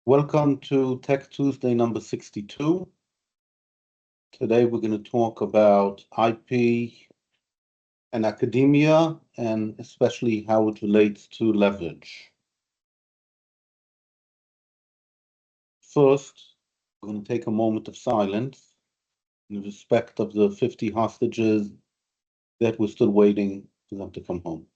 Welcome to Tech Tuesday number 62. Today we're going to talk about IP and academia, and especially how it relates to leverage. First, we're going to take a moment of silence in respect of the 50 hostages that we're still waiting for them to come home.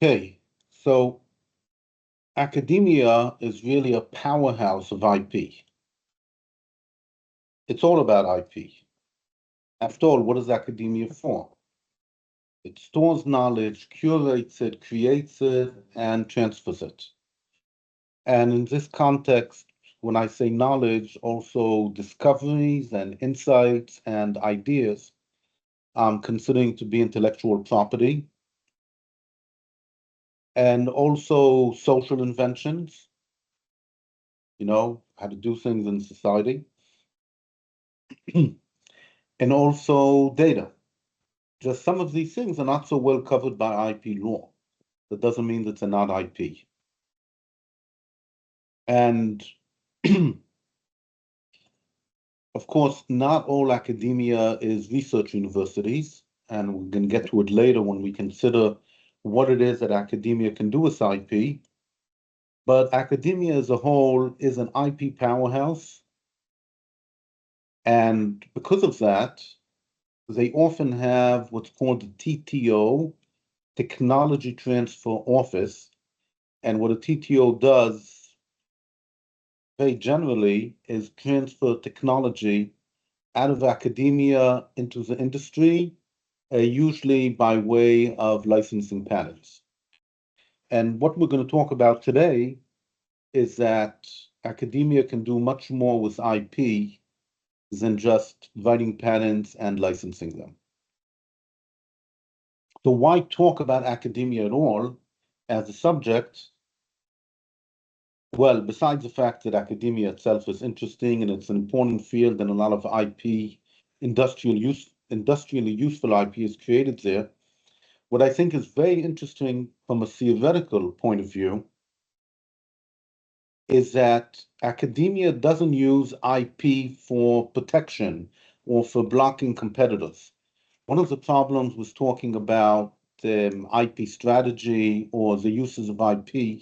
Okay, so academia is really a powerhouse of IP. It's all about IP. After all, what is academia for? It stores knowledge, curates it, creates it, and transfers it. And in this context, when I say knowledge, also discoveries and insights and ideas, I'm considering to be intellectual property, and also social inventions, how to do things in society, and also data. Just some of these things are not so well covered by IP law. That doesn't mean that they're not IP. And of course, not all academia is research universities, and we can get to it later when we consider what it is that academia can do with IP. But academia as a whole is an IP powerhouse, and because of that, they often have what's called the TTO, Technology Transfer Office. And what a TTO does, very generally, is transfer technology out of academia into the industry, usually by way of licensing patents. And what we're going to talk about today is that academia can do much more with IP than just writing patents and licensing them. So why talk about academia at all as a subject? Well, besides the fact that academia itself is interesting and it's an important field and a lot of IP, industrially useful IP is created there, what I think is very interesting from a theoretical point of view is that academia doesn't use IP for protection or for blocking competitors. One of the problems with talking about IP strategy or the uses of IP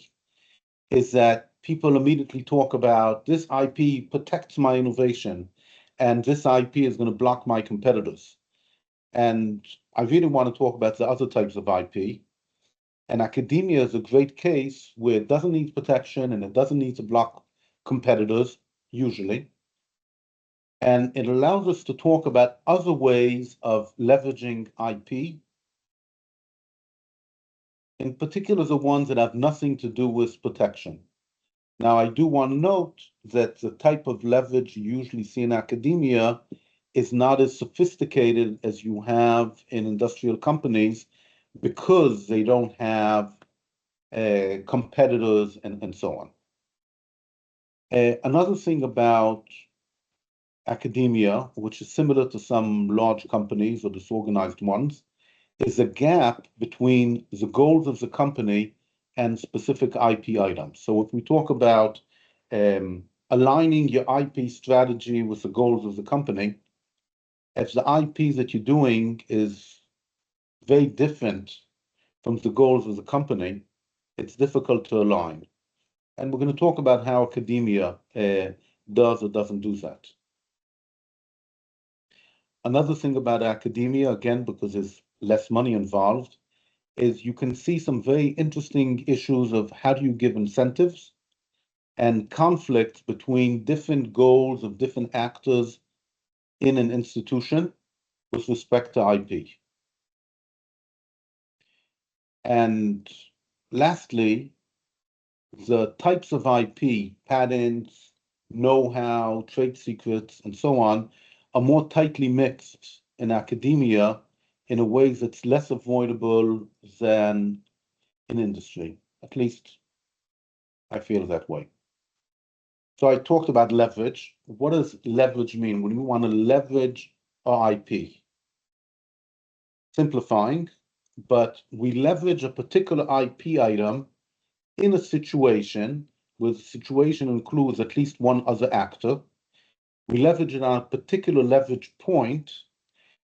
is that people immediately talk about this IP protects my innovation and this IP is going to block my competitors. And I really want to talk about the other types of IP. And academia is a great case where it doesn't need protection and it doesn't need to block competitors, usually. And it allows us to talk about other ways of leveraging IP, in particular the ones that have nothing to do with protection. Now, I do want to note that the type of leverage you usually see in academia is not as sophisticated as you have in industrial companies because they don't have competitors and so on. Another thing about academia, which is similar to some large companies or disorganized ones, is a gap between the goals of the company and specific IP items. So if we talk about aligning your IP strategy with the goals of the company, if the IP that you're doing is very different from the goals of the company, it's difficult to align. And we're going to talk about how academia does or doesn't do that. Another thing about academia, again, because there's less money involved, is you can see some very interesting issues of how do you give incentives and conflicts between different goals of different actors in an institution with respect to IP. And lastly, the types of IP, patents, know-how, trade secrets, and so on, are more tightly mixed in academia in a way that's less avoidable than in industry. At least I feel that way. So I talked about leverage. What does leverage mean when we want to leverage our IP? Simplifying, but we leverage a particular IP item in a situation where the situation includes at least one other actor. We leverage it on a particular leverage point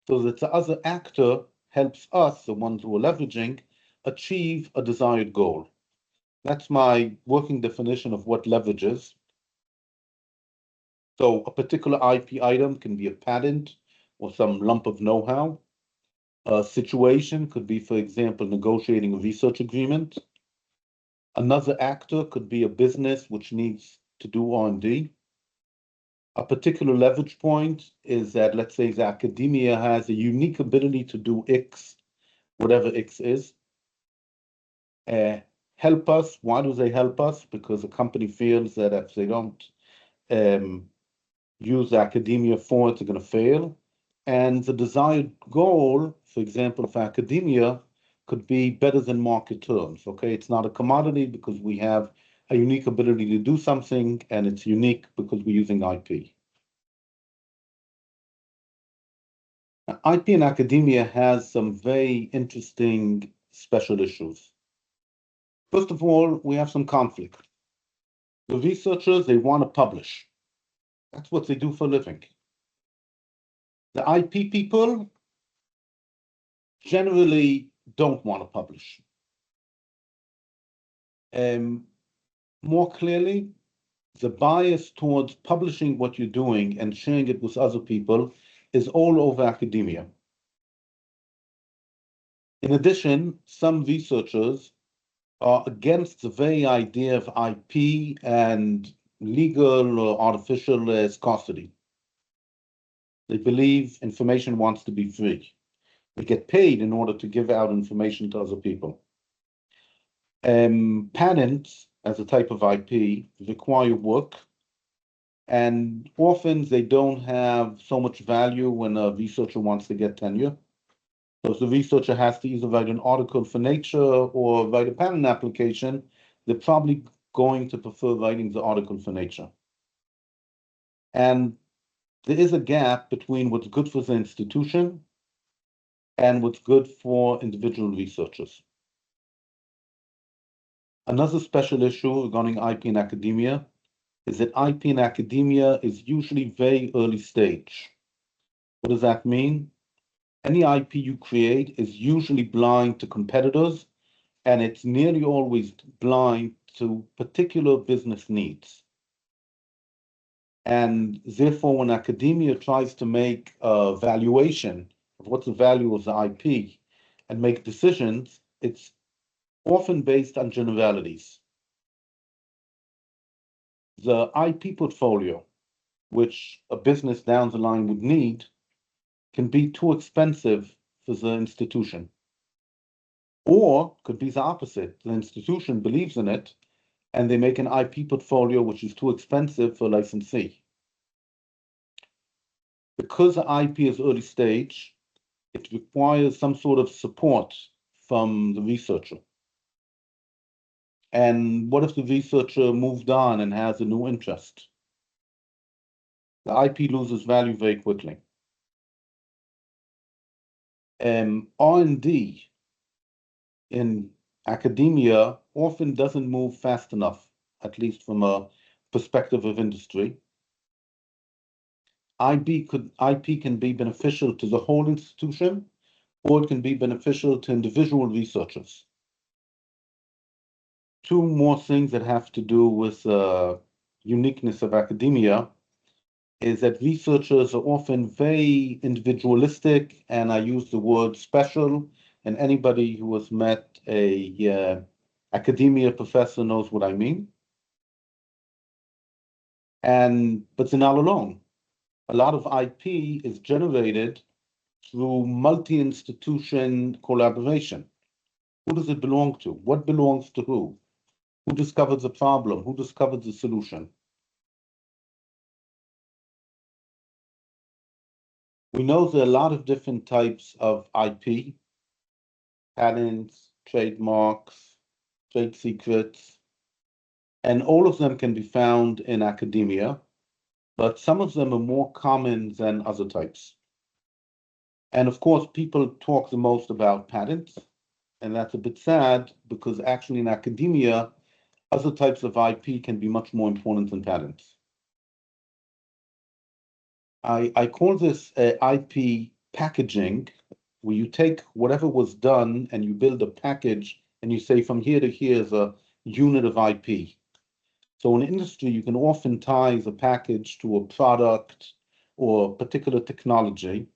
so that the other actor helps us, the ones who are leveraging, achieve a desired goal. That's my working definition of what leverage is. So a particular IP item can be a patent or some lump of know-how. A situation could be, for example, negotiating a research agreement. Another actor could be a business which needs to do R&D. A particular leverage point is that, let's say, the academia has a unique ability to do X, whatever X is. Help us. Why do they help us? Because the company feels that if they don't use academia for it, they're going to fail. And the desired goal, for example, for academia, could be better than market terms. Okay, it's not a commodity because we have a unique ability to do something, and it's unique because we're using IP. Now, IP in academia has some very interesting special issues. First of all, we have some conflict. The researchers, they want to publish. That's what they do for a living. The IP people generally don't want to publish. More clearly, the bias towards publishing what you're doing and sharing it with other people is all over academia. In addition, some researchers are against the very idea of IP and legal or artificial scarcity. They believe information wants to be free. They get paid in order to give out information to other people. Patents, as a type of IP, require work, and often they don't have so much value when a researcher wants to get tenure. So if the researcher has to either write an article for Nature or write a patent application, they're probably going to prefer writing the article for Nature. And there is a gap between what's good for the institution and what's good for individual researchers. Another special issue regarding IP in academia is that IP in academia is usually very early stage. What does that mean? Any IP you create is usually blind to competitors, and it's nearly always blind to particular business needs. And therefore, when academia tries to make a valuation of what's the value of the IP and make decisions, it's often based on generalities. The IP portfolio, which a business down the line would need, can be too expensive for the institution. Or could be the opposite. The institution believes in it and they make an IP portfolio which is too expensive for a licensee. Because the IP is early stage, it requires some sort of support from the researcher. And what if the researcher moved on and has a new interest? The IP loses value very quickly. R&D in academia often doesn't move fast enough, at least from a perspective of industry. IP can be beneficial to the whole institution, or it can be beneficial to individual researchers. Two more things that have to do with uniqueness of academia is that researchers are often very individualistic, and I use the word special, and anybody who has met a academia professor knows what I mean. But they're not alone. A lot of IP is generated through multi-institution collaboration. Who does it belong to? What belongs to who? Who discovered the problem? Who discovered the solution? We know there are a lot of different types of IP, patents, trademarks, trade secrets, and all of them can be found in academia, but some of them are more common than other types. And of course, people talk the most about patents, and that's a bit sad because actually in academia, other types of IP can be much more important than patents. I call this IP packaging, where you take whatever was done and you build a package and you say from here to here is a unit of IP. So in industry, you can often tie the package to a product or particular technology.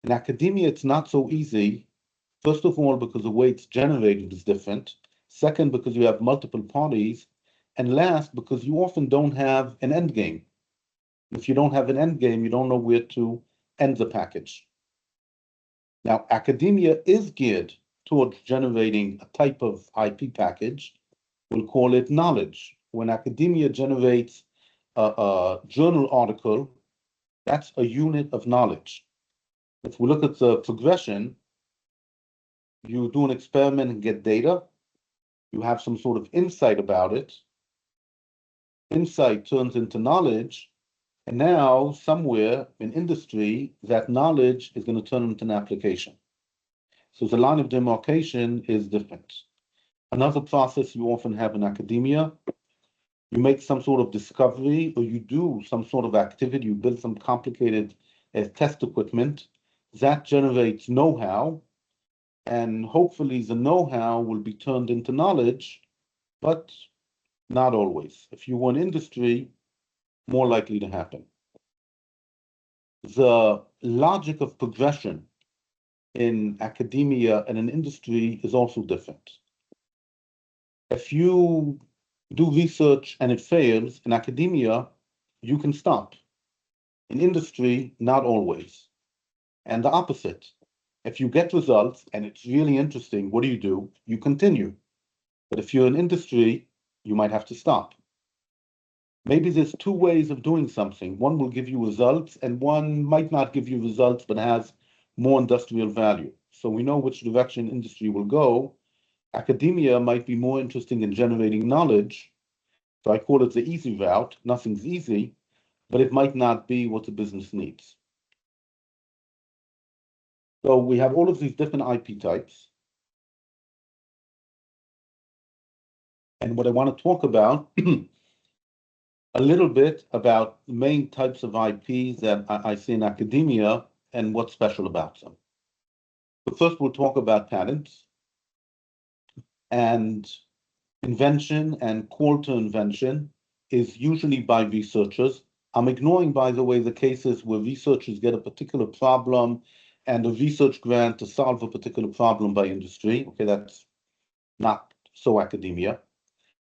In academia, it's not so easy. First of all, because the way it's generated is different. Second, because you have multiple parties. And last, because you often don't have an end game. If you don't have an end game, you don't know where to end the package. Now, academia is geared towards generating a type of IP package. We'll call it knowledge. When academia generates a journal article, that's a unit of knowledge. If we look at the progression, you do an experiment and get data. You have some sort of insight about it. Insight turns into knowledge. And now, somewhere in industry, that knowledge is going to turn into an application. So the line of demarcation is different. Another process you often have in academia, you make some sort of discovery or you do some sort of activity, you build some complicated test equipment, that generates know-how, and hopefully the know-how will be turned into knowledge, but not always. If you want industry, more likely to happen. The logic of progression in academia and in industry is also different. If you do research and it fails in academia, you can stop. In industry, not always. And the opposite. If you get results and it's really interesting, what do? You continue. But if you're in industry, you might have to stop. Maybe there's two ways of doing something. One will give you results, and one might not give you results, but has more industrial value. So we know which direction industry will go. Academia might be more interesting in generating knowledge. So I call it the easy route. Nothing's easy, but it might not be what the business needs. So we have all of these different IP types. And what I want to talk about a little bit about the main types of IPs that I see in academia and what's special about them. But first, we'll talk about patents and invention and call to invention is usually by researchers. I'm ignoring, by the way, the cases where researchers get a particular problem and a research grant to solve a particular problem by industry. Okay, that's not so academia.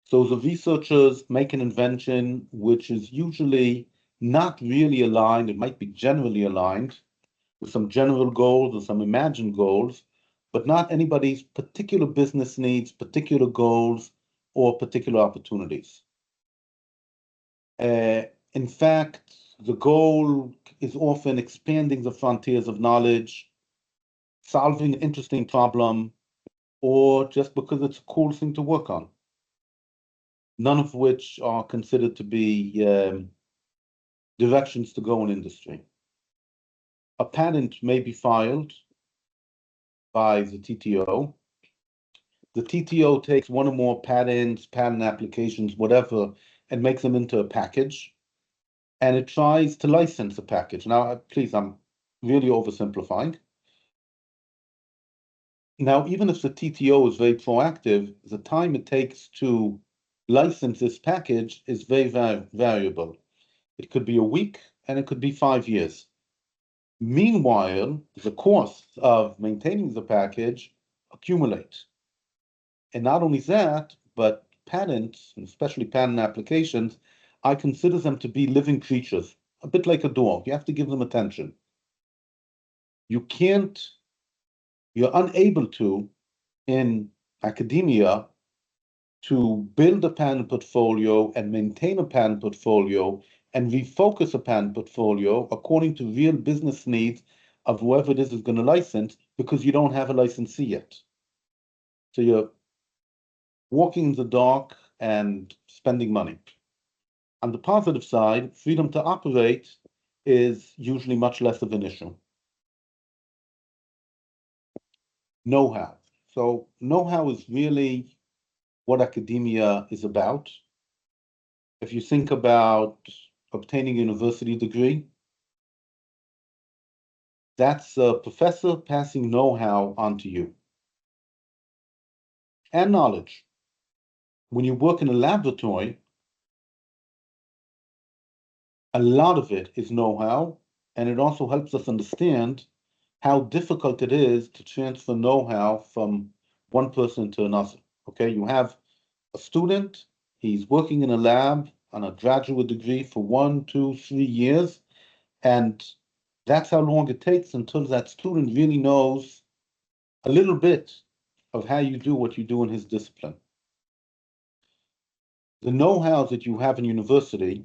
So the researchers make an invention which is usually not really aligned, it might be generally aligned with some general goals or some imagined goals, but not anybody's particular business needs, particular goals, or particular opportunities. In fact, the goal is often expanding the frontiers of knowledge, solving an interesting problem, or just because it's a cool thing to work on. None of which are considered to be directions to go in industry. A patent may be filed by the TTO. The TTO takes one or more patents, patent applications, whatever, and makes them into a package. And it tries to license the package. Now, please, I'm really oversimplifying. Now, even if the TTO is very proactive, the time it takes to license this package is very variable. It could be a week and it could be 5 years. Meanwhile, the costs of maintaining the package accumulate. And not only that, but patents, and especially patent applications, I consider them to be living creatures, a bit like a dog. You have to give them attention. You're unable to, in academia to build a patent portfolio and maintain a patent portfolio and refocus a patent portfolio according to real business needs of whoever it is going to license, because you don't have a licensee yet. So you're walking in the dark and spending money. On the positive side, freedom to operate is usually much less of an issue. Know-how. So know-how is really what academia is about. If you think about obtaining a university degree, that's a professor passing know-how onto you and knowledge. When you work in a laboratory, a lot of it is know-how, and it also helps us understand how difficult it is to transfer know-how from one person to another. Okay, you have a student, he's working in a lab on a graduate degree for 1, 2, 3 years, and that's how long it takes until that student really knows a little bit of how you do what you do in his discipline. The know-how that you have in university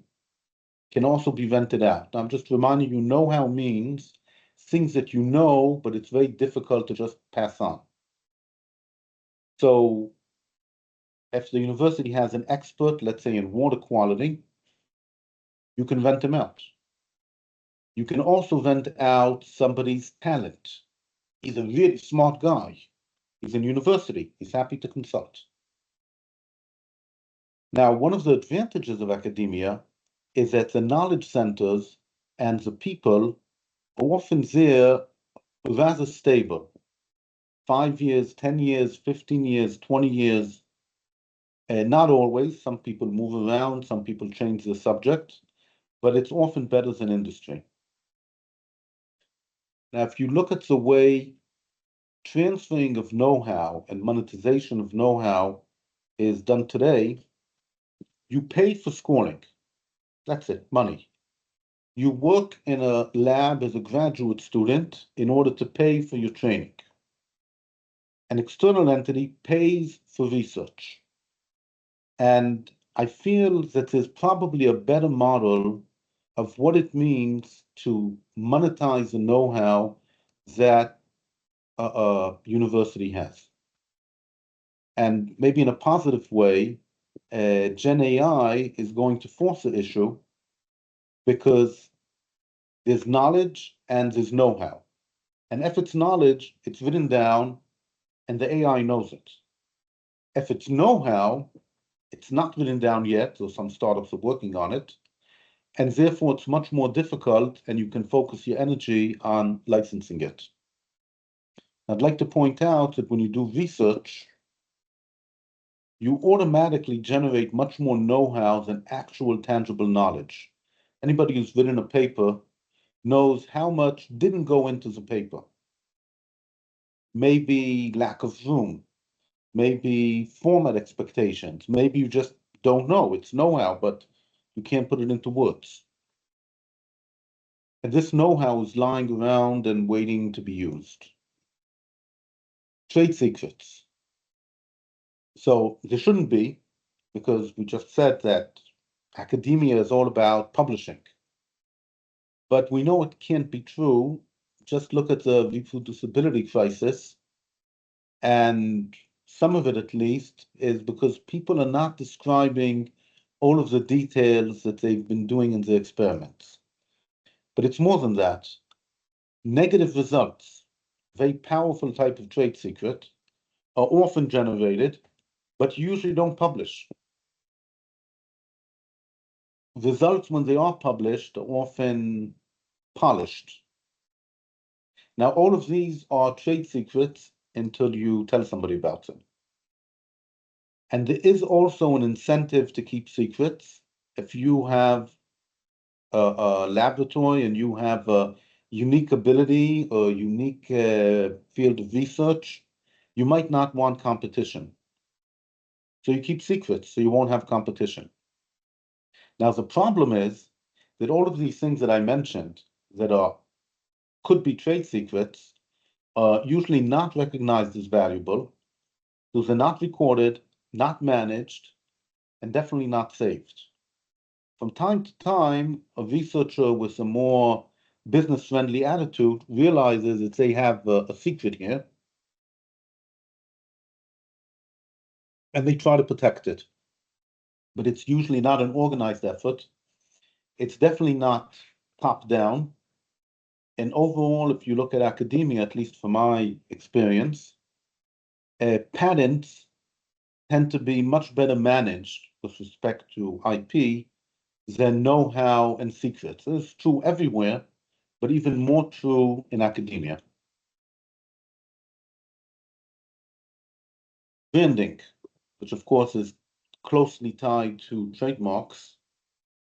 can also be vented out. I'm just reminding you, know-how means things that you know, but it's very difficult to just pass on. So if the university has an expert, let's say in water quality, you can vent them out. You can also vent out somebody's talent. He's a really smart guy. He's in university. He's happy to consult. Now, one of the advantages of academia is that the knowledge centers and the people are often there rather stable. 5 years, 10 years, 15 years, 20 years. Not always. Some people move around, some people change the subject, but it's often better than industry. Now, if you look at the way transferring of know-how and monetization of know-how is done today, you pay for schooling. That's it, money. You work in a lab as a graduate student in order to pay for your training. An external entity pays for research. And I feel that there's probably a better model of what it means to monetize the know-how that a university has. And maybe in a positive way, Gen AI is going to force the issue because there's knowledge and there's know-how. And if it's knowledge, it's written down and the AI knows it. If it's know-how, it's not written down yet, so some startups are working on it, and therefore it's much more difficult and you can focus your energy on licensing it. I'd like to point out that when you do research, you automatically generate much more know-how than actual tangible knowledge. Anybody who's written a paper knows how much didn't go into the paper. Maybe lack of room, maybe format expectations, maybe you just don't know. It's know-how, but you can't put it into words. And this know-how is lying around and waiting to be used. Trade secrets. So there shouldn't be, because we just said that academia is all about publishing. But we know it can't be true. Just look at the reproducibility crisis, and some of it at least is because people are not describing all of the details that they've been doing in the experiments. But it's more than that. Negative results, very powerful type of trade secret, are often generated, but usually don't publish. Results, when they are published, are often polished. Now, all of these are trade secrets until you tell somebody about them. And there is also an incentive to keep secrets. If you have a laboratory and you have a unique ability or unique field of research, you might not want competition. So you keep secrets so you won't have competition. Now, the problem is that all of these things that I mentioned that could be trade secrets are usually not recognized as valuable, Those are not recorded, not managed, and definitely not saved. From time to time, a researcher with a more business-friendly attitude realizes that they have a secret here, and they try to protect it. But it's usually not an organized effort. It's definitely not top-down. And overall, if you look at academia, at least from my experience, patents tend to be much better managed with respect to IP than know-how and secrets. This is true everywhere, but even more true in academia. Branding, which of course is closely tied to trademarks.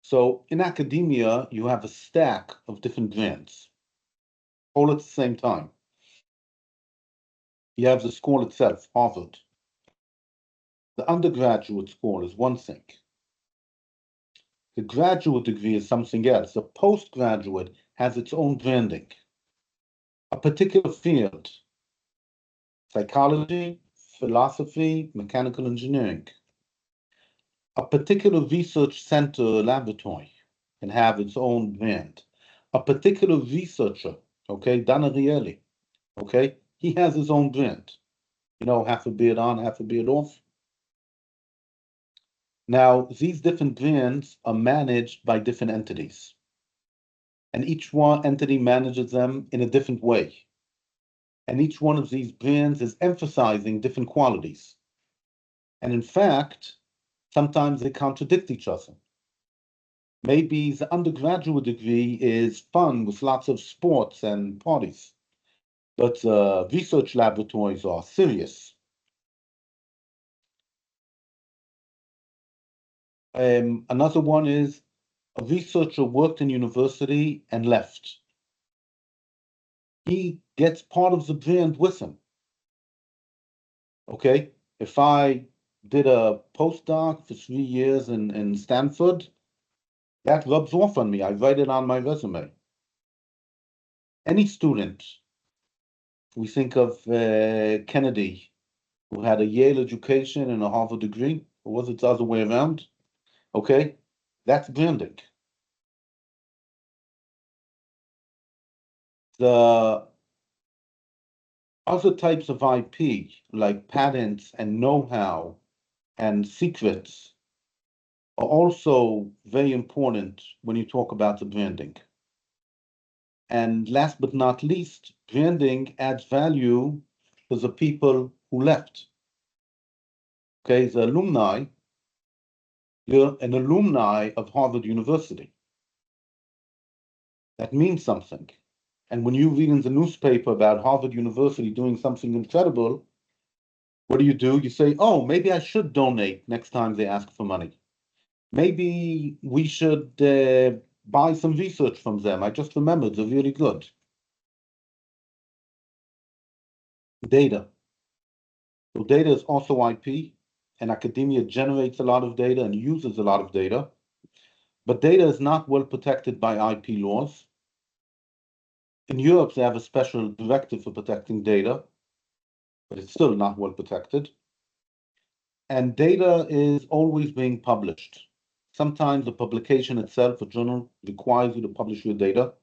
So in academia, you have a stack of different brands, all at the same time. You have the school itself, Harvard. The undergraduate school is one thing. The graduate degree is something else. The postgraduate has its own branding. A particular field, psychology, philosophy, mechanical engineering. A particular research center or laboratory can have its own brand. A particular researcher, okay, Dan Ariely, okay, he has his own brand. You know, half a beard on, half a beard off. Now, these different brands are managed by different entities, and each one entity manages them in a different way. And each one of these brands is emphasizing different qualities. And in fact, sometimes they contradict each other. Maybe the undergraduate degree is fun with lots of sports and parties, but research laboratories are serious. Another one is a researcher worked in university and left. He gets part of the brand with him. Okay, if I did a postdoc for 3 years in Stanford, that rubs off on me. I write it on my resume. Any student, we think of Kennedy, who had a Yale education and a Harvard degree, or was it the other way around? Okay, that's branding. The other types of IP, like patents and know-how and secrets, are also very important when you talk about the branding. And last but not least, branding adds value to the people who left. Okay, the alumni, you're an alumni of Harvard University. That means something. And when you read in the newspaper about Harvard University doing something incredible, what do? You say, oh, maybe I should donate next time they ask for money. Maybe we should buy some research from them. I just remembered they're really good. Data. So data is also IP, and academia generates a lot of data and uses a lot of data. But data is not well protected by IP laws. In Europe, they have a special directive for protecting data, but it's still not well protected. And data is always being published. Sometimes the publication itself, a journal, requires you to publish your data.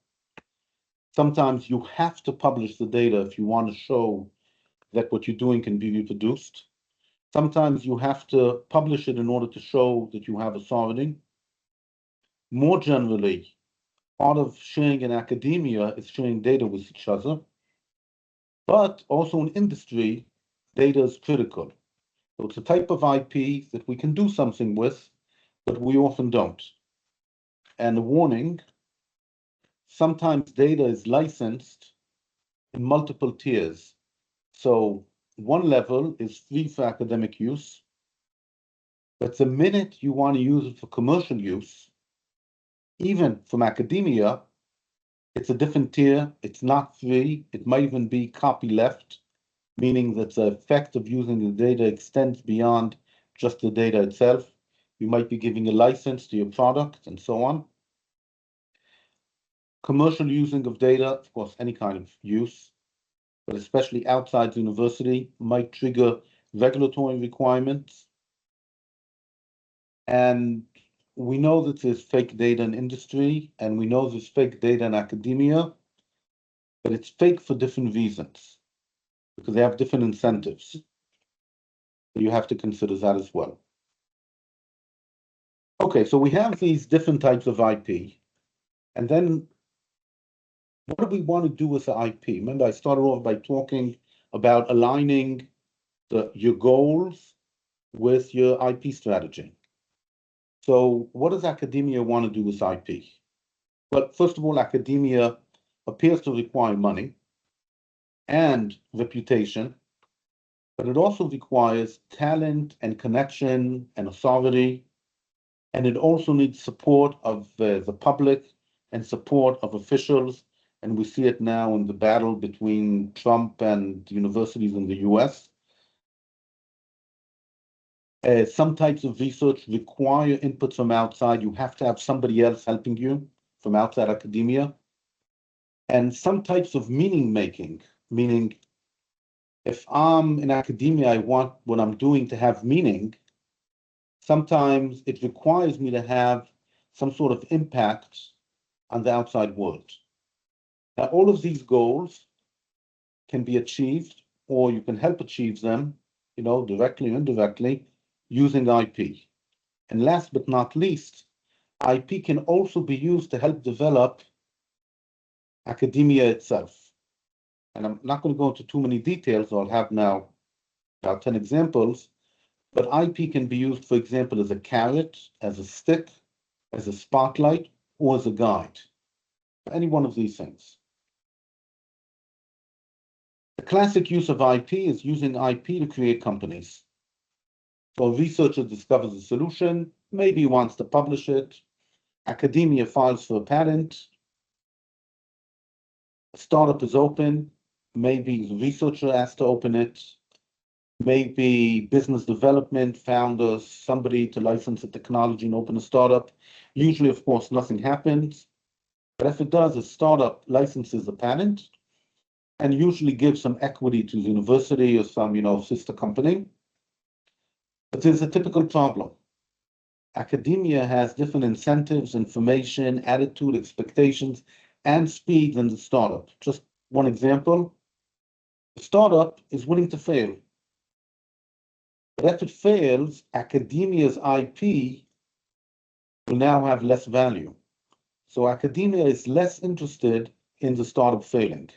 Sometimes you have to publish the data if you want to show that what you're doing can be reproduced. Sometimes you have to publish it in order to show that you have authority. More generally, part of sharing in academia is sharing data with each other, but also in industry, data is critical. So it's a type of IP that we can do something with, but we often don't. And a warning, sometimes data is licensed in multiple tiers. So one level is free for academic use, but the minute you want to use it for commercial use, even from academia, it's a different tier. It's not free. It might even be copyleft, meaning that the effect of using the data extends beyond just the data itself. You might be giving a license to your product and so on. Commercial using of data, of course, any kind of use, but especially outside the university, might trigger regulatory requirements. And we know that there's fake data in industry, and we know there's fake data in academia, but it's fake for different reasons because they have different incentives. So you have to consider that as well. Okay, so we have these different types of IP, and then what do we want to do with the IP? Remember, I started off by talking about aligning your goals with your IP strategy. So what does academia want to do with IP? Well, first of all, academia appears to require money and reputation, but it also requires talent and connection and authority, and it also needs support of the public and support of officials. And we see it now in the battle between Trump and universities in the US. Some types of research require input from outside. You have to have somebody else helping you from outside academia. And some types of meaning making, meaning if I'm in academia, I want what I'm doing to have meaning. Sometimes it requires me to have some sort of impact on the outside world. Now, all of these goals can be achieved, or you can help achieve them, directly or indirectly, using IP. And last but not least, IP can also be used to help develop academia itself. And I'm not going to go into too many details. I'll have now about 10 examples, but IP can be used, for example, as a carrot, as a stick, as a spotlight, or as a guide. Any one of these things. The classic use of IP is using IP to create companies. So a researcher discovers a solution, maybe he wants to publish it. Academia files for a patent. A startup is open. Maybe the researcher has to open it. Maybe business development found somebody to license a technology and open a startup. Usually, of course, nothing happens. But if it does, a startup licenses a patent and usually gives some equity to the university or some, sister company. But there's a typical problem. Academia has different incentives, information, attitude, expectations, and speed than the startup. Just one example. The startup is willing to fail. But if it fails, academia's IP will now have less value. So academia is less interested in the startup failing,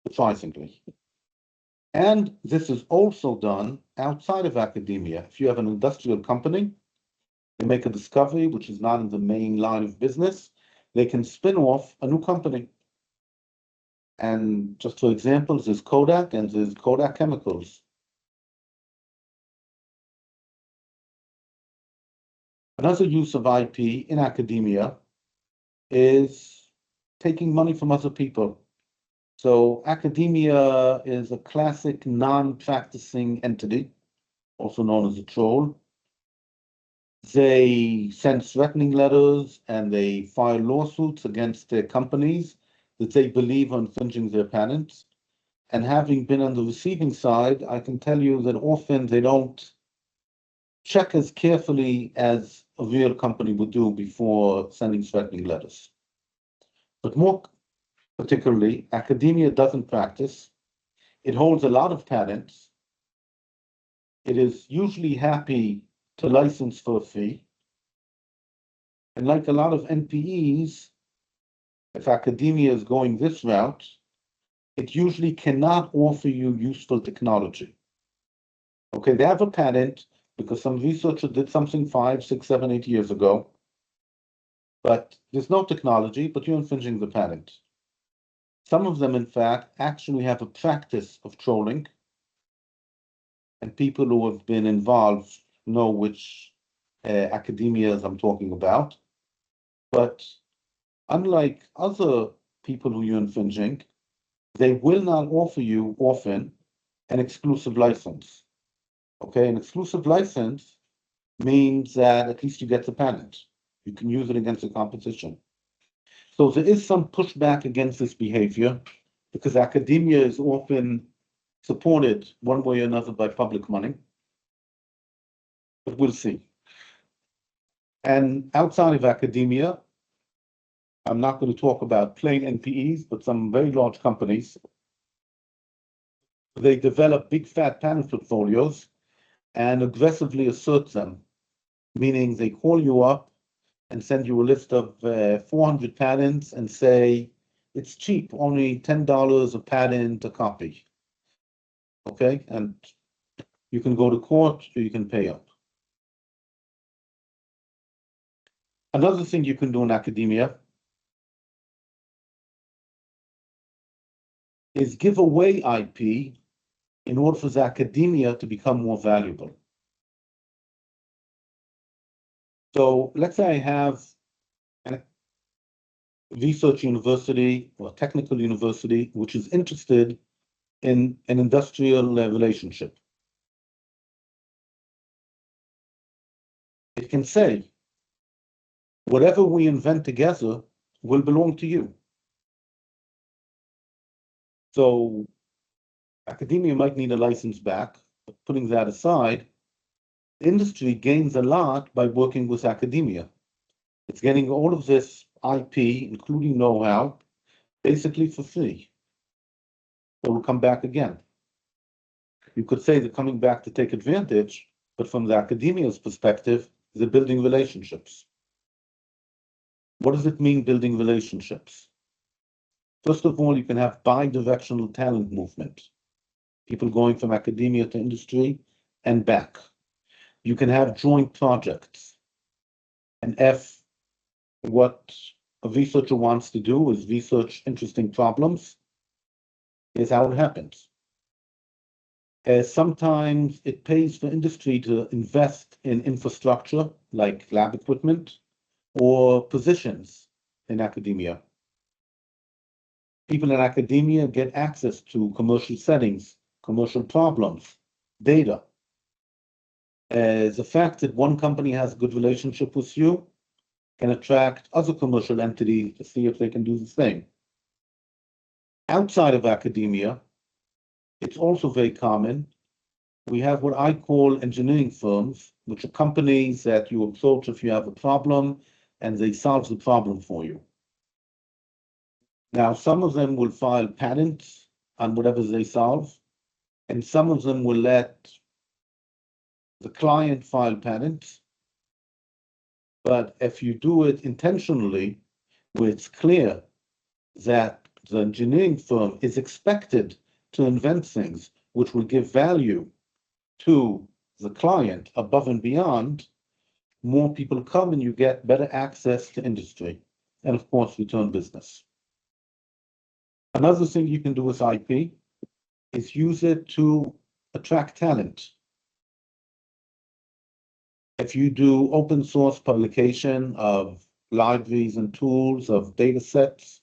surprisingly. And this is also done outside of academia. If you have an industrial company, they make a discovery which is not in the main line of business, they can spin off a new company. And just for examples, there's Kodak and there's Kodak Chemicals. Another use of IP in academia is taking money from other people. So academia is a classic non-practicing entity, also known as a troll. They send threatening letters and they file lawsuits against their companies that they believe are infringing their patents. And having been on the receiving side, I can tell you that often they don't check as carefully as a real company would do before sending threatening letters. But more particularly, academia doesn't practice. It holds a lot of patents. It is usually happy to license for a fee. And like a lot of NPEs, if academia is going this route, it usually cannot offer you useful technology. Okay, they have a patent because some researcher did something 5, 6, 7, 8 years ago, but there's no technology, but you're infringing the patent. Some of them, in fact, actually have a practice of trolling, and people who have been involved know which academias I'm talking about. But unlike other people who you're infringing, they will not offer you often an exclusive license. Okay, an exclusive license means that at least you get the patent. You can use it against the competition. So there is some pushback against this behavior because academia is often supported one way or another by public money, but we'll see. And outside of academia, I'm not going to talk about plain NPEs, but some very large companies, they develop big fat patent portfolios and aggressively assert them, meaning they call you up and send you a list of 400 patents and say, it's cheap, only $10 a patent a copy. Okay, and you can go to court or you can pay up. Another thing you can do in academia is give away IP in order for the academia to become more valuable. So let's say I have a research university or technical university which is interested in an industrial relationship. It can say, whatever we invent together will belong to you. So academia might need a license back, but putting that aside, industry gains a lot by working with academia. It's getting all of this IP, including know-how, basically for free. So we'll come back again. You could say they're coming back to take advantage, but from the academia's perspective, they're building relationships. What does it mean, building relationships? First of all, you can have bi-directional talent movement, people going from academia to industry and back. You can have joint projects. And if what a researcher wants to do is research interesting problems, here's how it happens. Sometimes it pays for industry to invest in infrastructure like lab equipment or positions in academia. People in academia get access to commercial settings, commercial problems, data. The fact that one company has a good relationship with you can attract other commercial entities to see if they can do the same. Outside of academia, it's also very common. We have what I call engineering firms, which are companies that you approach if you have a problem and they solve the problem for you. Now, some of them will file patents on whatever they solve, and some of them will let the client file patents. But if you do it intentionally, where it's clear that the engineering firm is expected to invent things which will give value to the client above and beyond, more people come and you get better access to industry. And of course, return business. Another thing you can do with IP is use it to attract talent. If you do open source publication of libraries and tools, of data sets,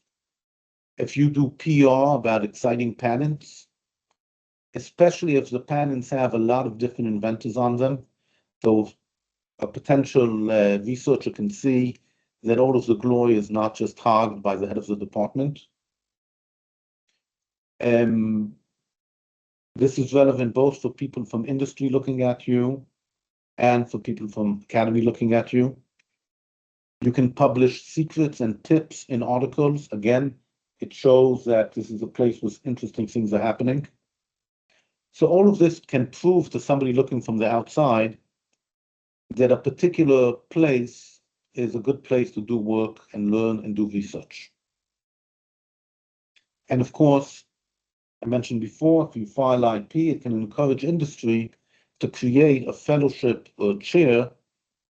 if you do PR about exciting patents, especially if the patents have a lot of different inventors on them, so a potential researcher can see that all of the glory is not just hogged by the head of the department. This is relevant both for people from industry looking at you and for people from academy looking at you. You can publish secrets and tips in articles. Again, it shows that this is a place where interesting things are happening. So all of this can prove to somebody looking from the outside that a particular place is a good place to do work and learn and do research. And of course, I mentioned before, if you file IP, it can encourage industry to create a fellowship or chair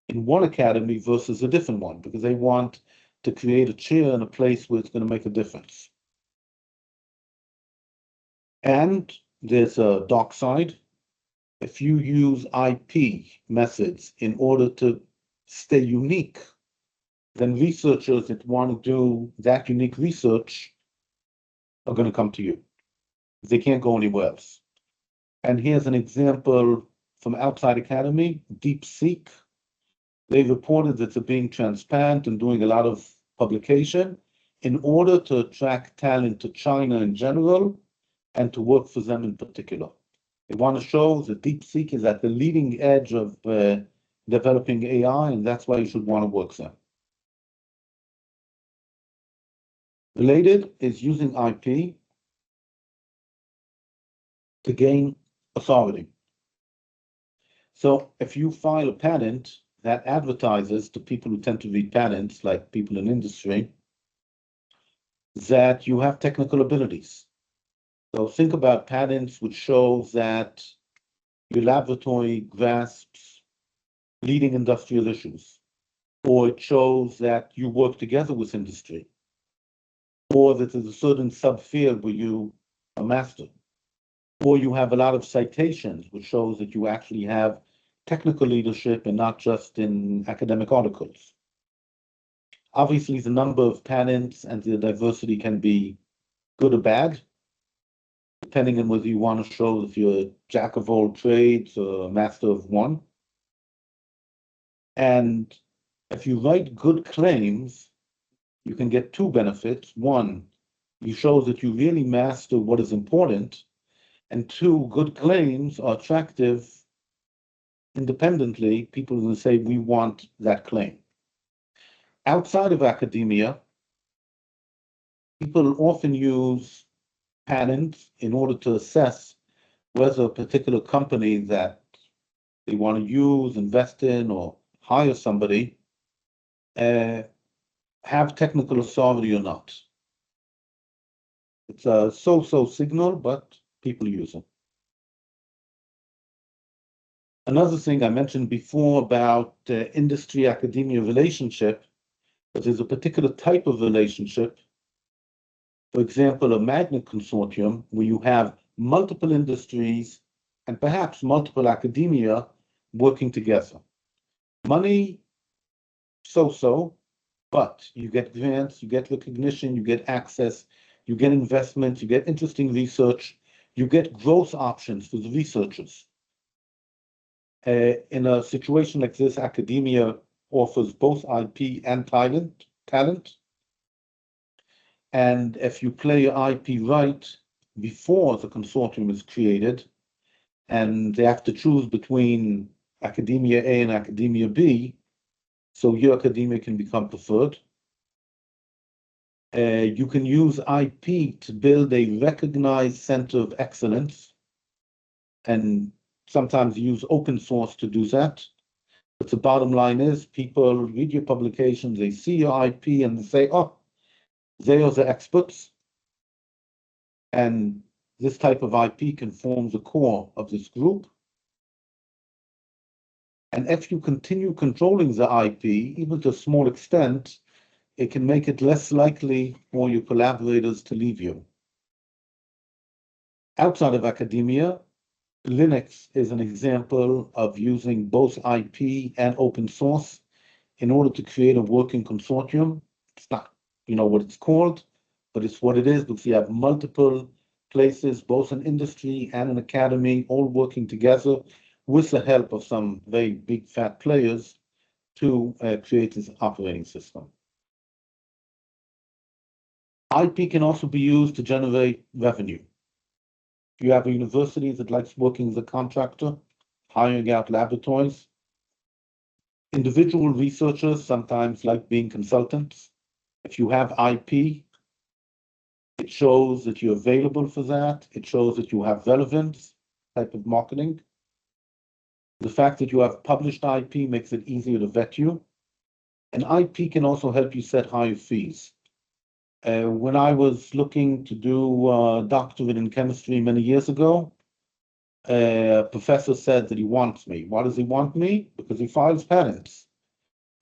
in one academy versus a different one, because they want to create a chair in a place where it's going to make a difference. And there's a dark side. If you use IP methods in order to stay unique, then researchers that want to do that unique research are going to come to you. They can't go anywhere else. And here's an example from outside academy, DeepSeek. They reported that they're being transparent and doing a lot of publication in order to attract talent to China in general and to work for them in particular. They want to show that DeepSeek is at the leading edge of developing AI, and that's why you should want to work there. Related is using IP to gain authority. So if you file a patent that advertises to people who tend to read patents, like people in industry, that you have technical abilities. So think about patents which show that your laboratory grasps leading industrial issues, or it shows that you work together with industry, or that there's a certain subfield where you are master, or you have a lot of citations, which shows that you actually have technical leadership and not just in academic articles. Obviously, the number of patents and the diversity can be good or bad, depending on whether you want to show if you're a jack of all trades or a master of one. And if you write good claims, you can get two benefits. One, you show that you really master what is important. And two, good claims are attractive independently. People will say, we want that claim. Outside of academia, people often use patents in order to assess whether a particular company that they want to use, invest in, or hire somebody have technical authority or not. It's a so-so signal, but people use it. Another thing I mentioned before about industry-academia relationship, that there's a particular type of relationship. For example, a magnet consortium where you have multiple industries and perhaps multiple academia working together. Money, so-so, but you get grants, you get recognition, you get access, you get investment, you get interesting research, you get growth options for the researchers. In a situation like this, academia offers both IP and talent. And if you play your IP right before the consortium is created, and they have to choose between academia A and academia B, so your academia can become preferred. You can use IP to build a recognized center of excellence, and sometimes use open source to do that. But the bottom line is people read your publications, they see your IP, and they say, oh, they are the experts. And this type of IP can form the core of this group. And if you continue controlling the IP, even to a small extent, it can make it less likely for your collaborators to leave you. Outside of academia, Linux is an example of using both IP and open source in order to create a working consortium. It's not, what it's called, but it's what it is, because you have multiple places, both in industry and in academy, all working together with the help of some very big fat players to create this operating system. IP can also be used to generate revenue. If you have a university that likes working as a contractor, hiring out laboratories, individual researchers sometimes like being consultants. If you have IP, it shows that you're available for that. It shows that you have relevance, type of marketing. The fact that you have published IP makes it easier to vet you. And IP can also help you set higher fees. When I was looking to do a doctorate in chemistry many years ago, a professor said that he wants me. Why does he want me? Because he files patents.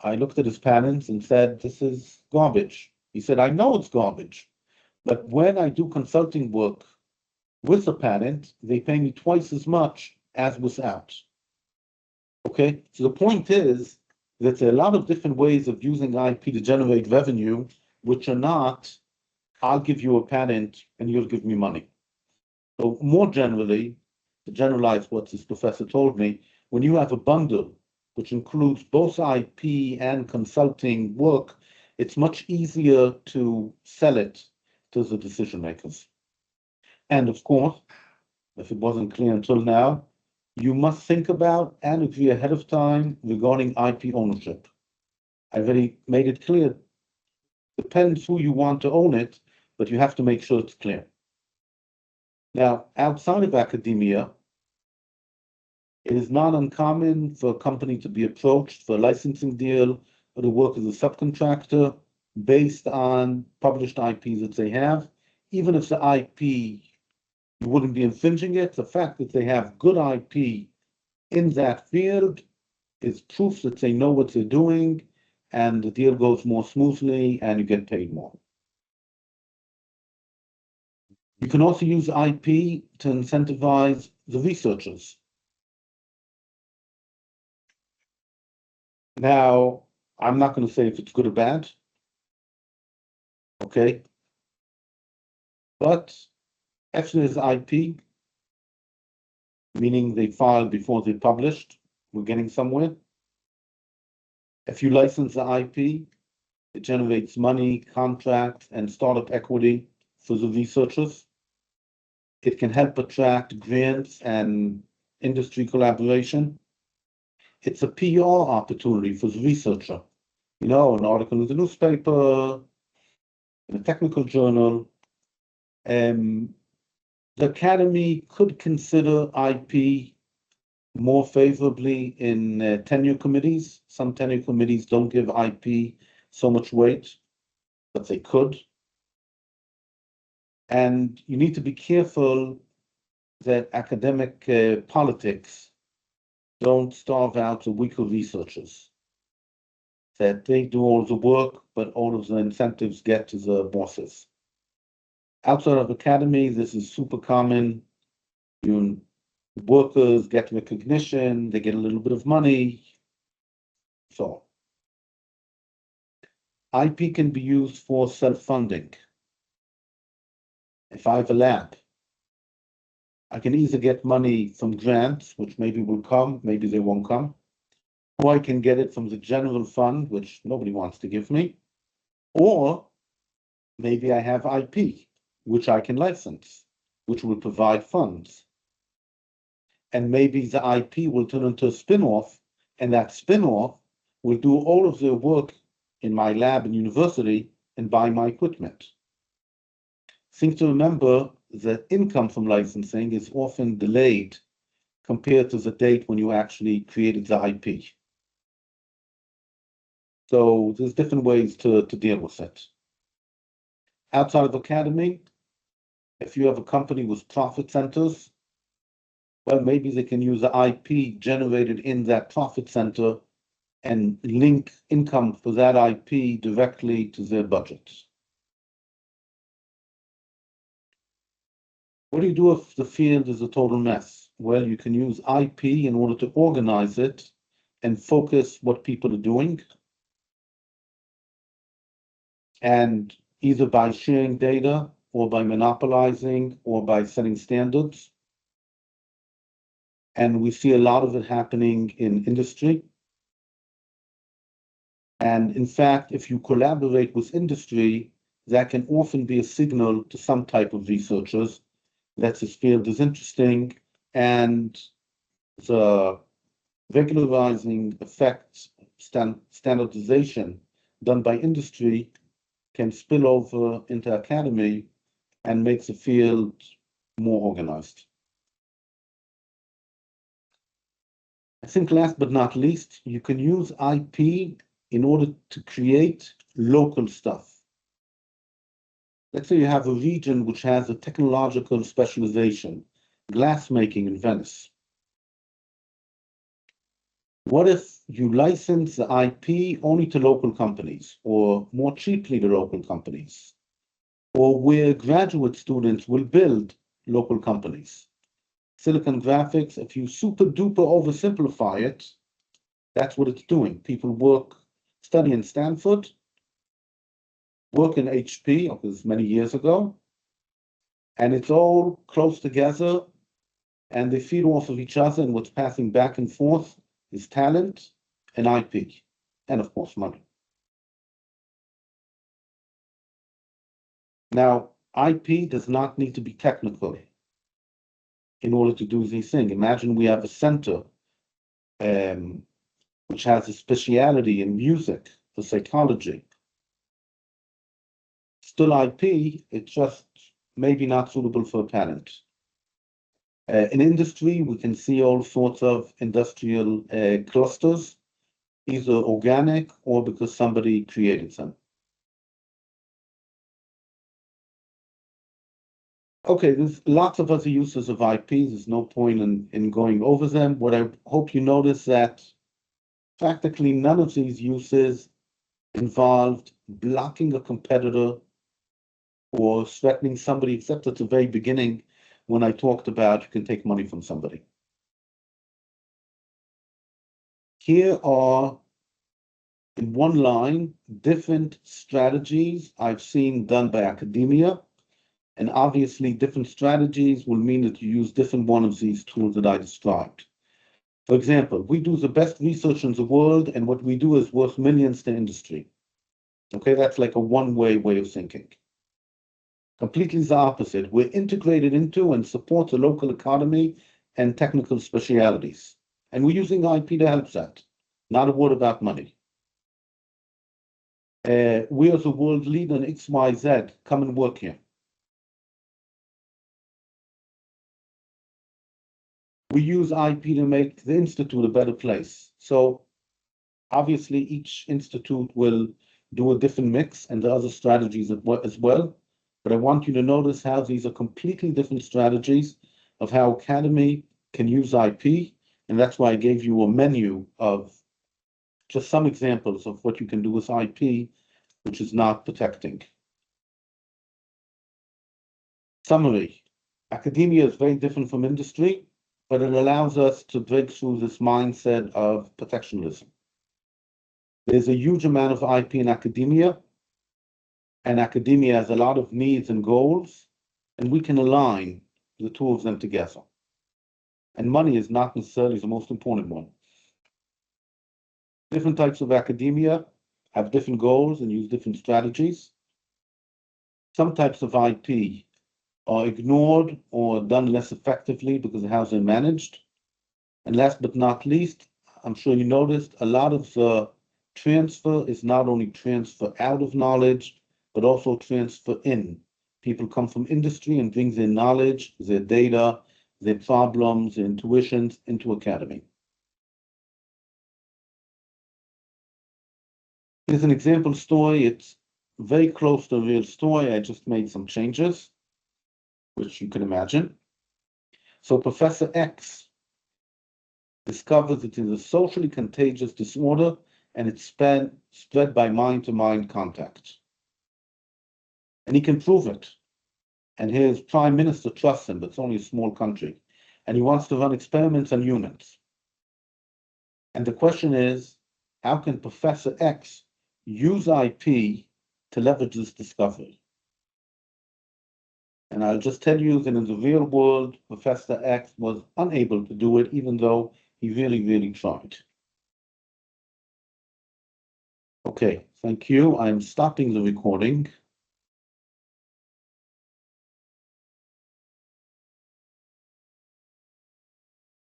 I looked at his patents and said, this is garbage. He said, I know it's garbage, but when I do consulting work with a patent, they pay me twice as much as without. Okay, so the point is that there are a lot of different ways of using IP to generate revenue, which are not, I'll give you a patent and you'll give me money. So more generally, to generalize what this professor told me, when you have a bundle which includes both IP and consulting work, it's much easier to sell it to the decision makers. And of course, if it wasn't clear until now, you must think about and agree ahead of time regarding IP ownership. I've already made it clear, depends who you want to own it, but you have to make sure it's clear. Now, outside of academia, it is not uncommon for a company to be approached for a licensing deal or to work as a subcontractor based on published IPs that they have. Even if the IP, you wouldn't be infringing it, the fact that they have good IP in that field is proof that they know what they're doing and the deal goes more smoothly and you get paid more. You can also use IP to incentivize the researchers. Now, I'm not going to say if it's good or bad, okay? But if there's IP, meaning they filed before they published, we're getting somewhere. If you license the IP, it generates money, contracts, and startup equity for the researchers. It can help attract grants and industry collaboration. It's a PR opportunity for the researcher. You know, an article in the newspaper, in a technical journal. The Academy could consider IP more favorably in tenure committees. Some tenure committees don't give IP so much weight, but they could. And you need to be careful that academic politics don't starve out the weaker researchers, that they do all the work, but all of the incentives get to the bosses. Outside of academy, this is super common. Workers get recognition, they get a little bit of money. So IP can be used for self-funding. If I have a lab, I can either get money from grants, which maybe will come, maybe they won't come, or I can get it from the general fund, which nobody wants to give me, or maybe I have IP, which I can license, which will provide funds. And maybe the IP will turn into a spin-off, and that spin-off will do all of the work in my lab and university and buy my equipment. Thing to remember that income from licensing is often delayed compared to the date when you actually created the IP. So there's different ways to deal with it. Outside of academy, if you have a company with profit centers, well, maybe they can use the IP generated in that profit center and link income for that IP directly to their budgets. What do you do if the field is a total mess? Well, you can use IP in order to organize it and focus what people are doing. And either by sharing data or by monopolizing or by setting standards. And we see a lot of it happening in industry. And in fact, if you collaborate with industry, that can often be a signal to some type of researchers that this field is interesting and the regularizing effects, standardization done by industry can spill over into academy and makes the field more organized. I think last but not least, you can use IP in order to create local stuff. Let's say you have a region which has a technological specialization, glass making in Venice. What if you license the IP only to local companies, or more cheaply to local companies, or where graduate students will build local companies? Silicon graphics, if you super duper oversimplify it, that's what it's doing. People study in Stanford, work in HP, it was many years ago, and it's all close together, and they feed off of each other, and what's passing back and forth is talent and IP, and of course, money. Now, IP does not need to be technical in order to do these things. Imagine we have a center um, which has a speciality in music for psychology. Still IP, it's just maybe not suitable for a patent. In industry, we can see all sorts of industrial clusters, either organic or because somebody created them. Okay, there's lots of other uses of IP. There's no point in going over them. What I hope you notice that practically none of these uses involved blocking a competitor or threatening somebody, except at the very beginning when I talked about you can take money from somebody. Here are, in one line, different strategies I've seen done by academia. And obviously, different strategies will mean that you use different one of these tools that I described. For example, we do the best research in the world, and what we do is worth millions to industry. Okay, that's like a one-way way of thinking. Completely the opposite. We're integrated into and support the local economy and technical specialities. And we're using IP to help that. Not a word about money. We are the world leader in XYZ. Come and work here. We use IP to make the institute a better place. So obviously each institute will do a different mix and the other strategies as well. But I want you to notice how these are completely different strategies of how Academy can use IP. And that's why I gave you a menu of just some examples of what you can do with IP, which is not protecting. Summary. Academia is very different from industry, but it allows us to break through this mindset of protectionism. There's a huge amount of IP in academia, and academia has a lot of needs and goals, and we can align the two of them together. And money is not necessarily the most important one. Different types of academia have different goals and use different strategies. Some types of IP are ignored or done less effectively because of how they're managed. And last but not least, I'm sure you noticed a lot of the transfer is not only transfer out of knowledge, but also transfer in. People come from industry and bring their knowledge, their data, their problems, their intuitions into academy. Here's an example story. It's very close to a real story. I just made some changes, which you can imagine. So Professor X discovers it is a socially contagious disorder and it's spread by mind-to-mind contact. And he can prove it. And his prime minister trusts him, but it's only a small country. And he wants to run experiments on humans. And the question is, how can Professor X use IP to leverage this discovery? And I'll just tell you that in the real world, Professor X was unable to do it, even though he really, really tried. Okay, thank you. I'm stopping the recording.